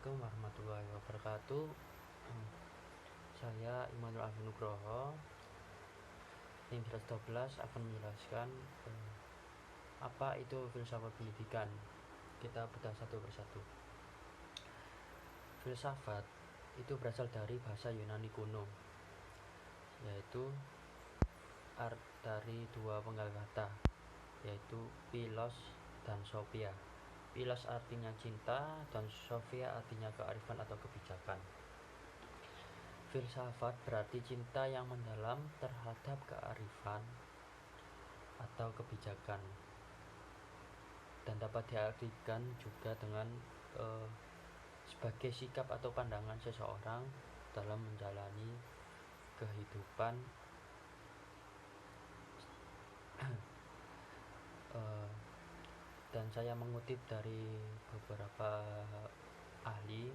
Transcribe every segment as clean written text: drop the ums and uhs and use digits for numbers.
Assalamualaikum warahmatullahi wabarakatuh. Saya Immanuel Alvin Nugroho, tim 12 akan menjelaskan apa itu filsafat pendidikan. Kita bedah satu persatu. Filsafat itu berasal dari bahasa Yunani kuno, yaitu dari dua penggal kata, yaitu philos dan sophia. Philos artinya cinta dan sophia artinya kearifan atau kebijakan. Filsafat berarti cinta yang mendalam terhadap kearifan atau kebijakan, dan dapat diartikan juga dengan sebagai sikap atau pandangan seseorang dalam menjalani kehidupan dan saya mengutip dari beberapa ahli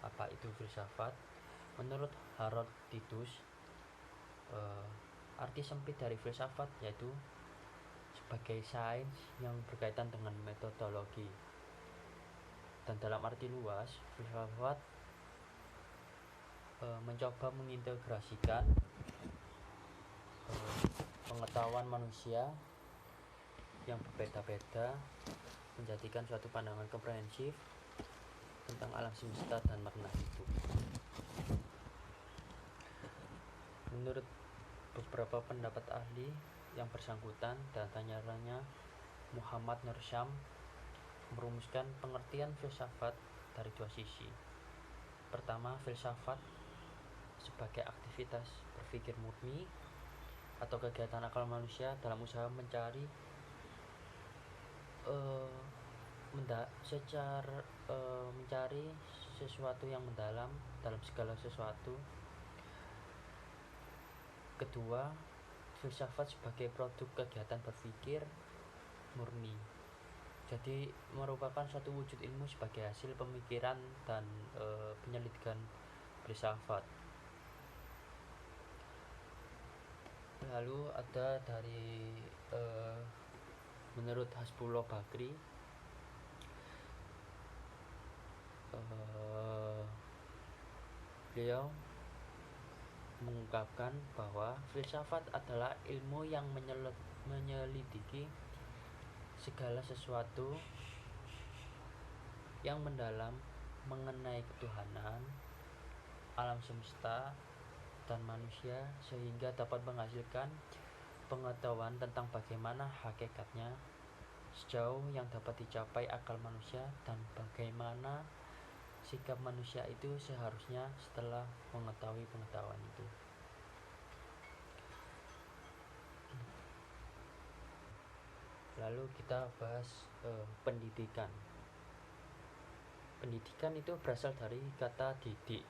apa itu filsafat. Menurut Herodotus, arti sempit dari filsafat yaitu sebagai sains yang berkaitan dengan metodologi, dan dalam arti luas filsafat mencoba mengintegrasikan pengetahuan manusia yang berbeda-beda, menjadikan suatu pandangan komprehensif tentang alam semesta dan makna hidup. Menurut beberapa pendapat ahli yang bersangkutan, dan antaranya Muhammad Nur Syam merumuskan pengertian filsafat dari dua sisi. Pertama, filsafat sebagai aktivitas berpikir murni atau kegiatan akal manusia dalam usaha mencari mencari sesuatu yang mendalam dalam segala sesuatu. Kedua, filsafat sebagai produk kegiatan berpikir murni, jadi merupakan suatu wujud ilmu sebagai hasil pemikiran dan penyelidikan filsafat. Lalu ada dari menurut Hasbullah Bakri, beliau mengungkapkan bahwa filsafat adalah ilmu yang menyelidiki segala sesuatu yang mendalam mengenai ketuhanan, alam semesta, dan manusia, sehingga dapat menghasilkan pengetahuan tentang bagaimana hakikatnya sejauh yang dapat dicapai akal manusia, dan bagaimana sikap manusia itu seharusnya setelah mengetahui pengetahuan itu. Lalu kita bahas pendidikan. Pendidikan itu berasal dari kata didik.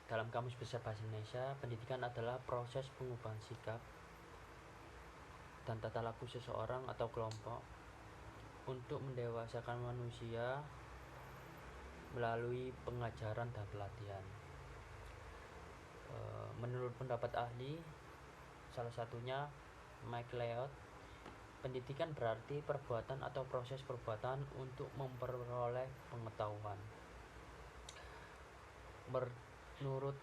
Dalam Kamus Besar Bahasa Indonesia, pendidikan adalah proses pengubahan sikap dan tata laku seseorang atau kelompok untuk mendewasakan manusia melalui pengajaran dan pelatihan. Menurut pendapat ahli, salah satunya Mike Leod, pendidikan berarti perbuatan atau proses perbuatan untuk memperoleh pengetahuan. Menurut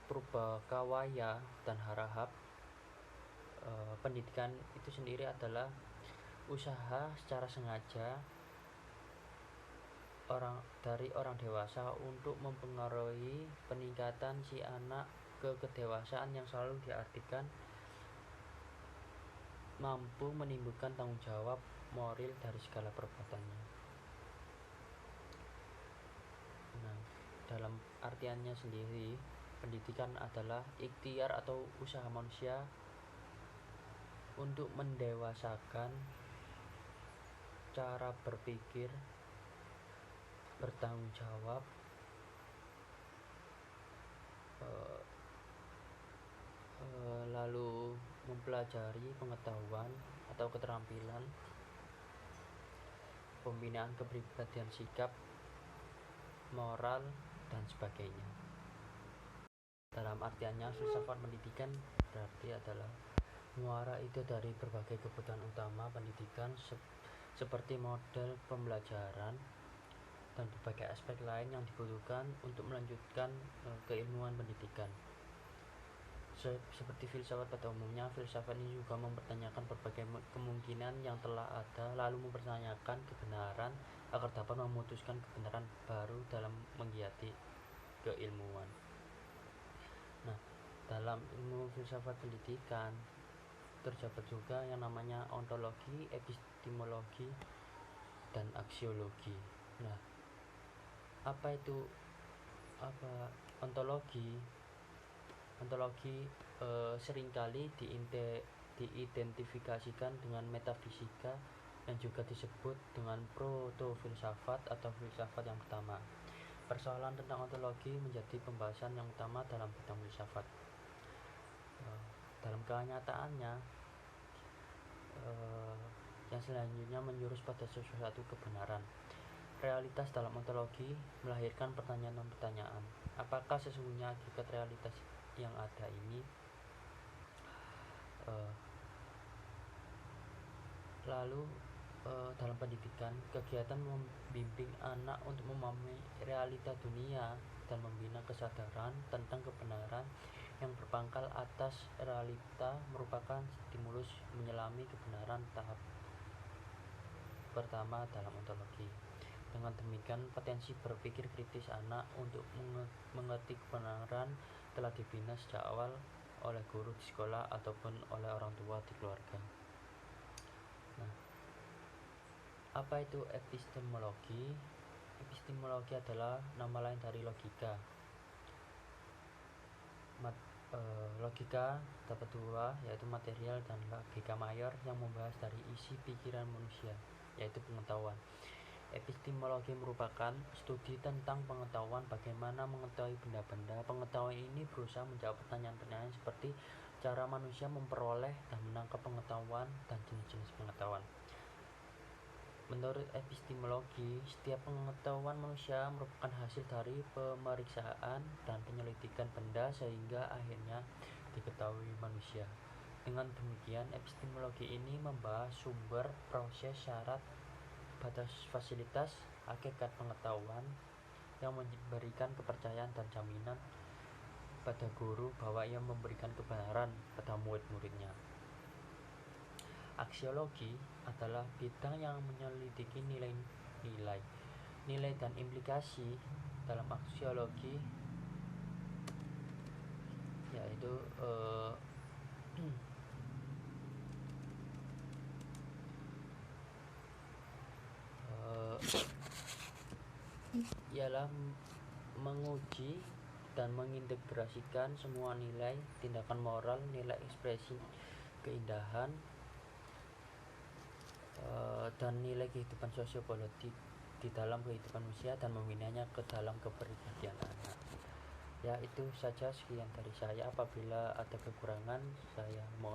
Purbakawaya dan Harahap, pendidikan itu sendiri adalah usaha secara sengaja dari orang dewasa untuk mempengaruhi peningkatan si anak ke kedewasaan yang selalu diartikan mampu menimbulkan tanggung jawab moral dari segala perbuatannya. Nah, dalam artiannya sendiri, pendidikan adalah ikhtiar atau usaha manusia untuk mendewasakan cara berpikir, bertanggung jawab, lalu mempelajari pengetahuan atau keterampilan, pembinaan kepribadian, sikap, moral, dan sebagainya. Dalam artiannya, filsafat pendidikan berarti adalah muara itu dari berbagai kebutuhan utama pendidikan seperti model pembelajaran, dan berbagai aspek lain yang dibutuhkan untuk melanjutkan keilmuan pendidikan. Seperti filsafat pada umumnya, filsafat ini juga mempertanyakan berbagai kemungkinan yang telah ada, lalu mempertanyakan kebenaran agar dapat memutuskan kebenaran baru dalam menggiati keilmuan. Nah, dalam ilmu filsafat pendidikan terdapat juga yang namanya ontologi, epistemologi, dan aksiologi. Nah, apa ontologi? Ontologi seringkali diidentifikasikan dengan metafisika yang juga disebut dengan proto-filsafat atau filsafat yang pertama. Persoalan tentang ontologi menjadi pembahasan yang utama dalam bidang filsafat. Dalam kenyataannya, yang selanjutnya menjurus pada sesuatu kebenaran. Realitas dalam ontologi melahirkan pertanyaan-pertanyaan. Apakah sesungguhnya hakikat realitas yang ada ini? Lalu dalam pendidikan, kegiatan membimbing anak untuk memahami realita dunia dan membina kesadaran tentang kebenaran yang berpangkal atas realita merupakan stimulus menyelami kebenaran tahap pertama dalam ontologi. Dengan demikian, potensi berpikir kritis anak untuk mengerti kebenaran telah dibina sejak awal oleh guru di sekolah ataupun oleh orang tua di keluarga. Nah, apa itu epistemologi? Epistemologi adalah nama lain dari logika. Logika dapat dua, yaitu material dan logika mayor yang membahas dari isi pikiran manusia, yaitu pengetahuan. Epistemologi merupakan studi tentang pengetahuan, bagaimana mengetahui benda-benda. Pengetahuan ini berusaha menjawab pertanyaan-pertanyaan seperti cara manusia memperoleh dan menangkap pengetahuan dan jenis-jenis pengetahuan. Menurut epistemologi, setiap pengetahuan manusia merupakan hasil dari pemeriksaan dan penyelidikan benda sehingga akhirnya diketahui manusia. Dengan demikian, epistemologi ini membahas sumber, proses, syarat, batas, fasilitas, hakikat pengetahuan yang memberikan kepercayaan dan jaminan pada guru bahwa ia memberikan kebenaran pada murid-muridnya. Aksiologi adalah bidang yang menyelidiki nilai dan implikasi dalam aksiologi, yaitu ialah menguji dan mengintegrasikan semua nilai, tindakan moral, nilai ekspresi keindahan, dan nilai kehidupan sosiopolitik di dalam kehidupan manusia dan membinanya ke dalam kepribadian anak. Ya, itu saja, sekian dari saya. Apabila ada kekurangan, saya mohon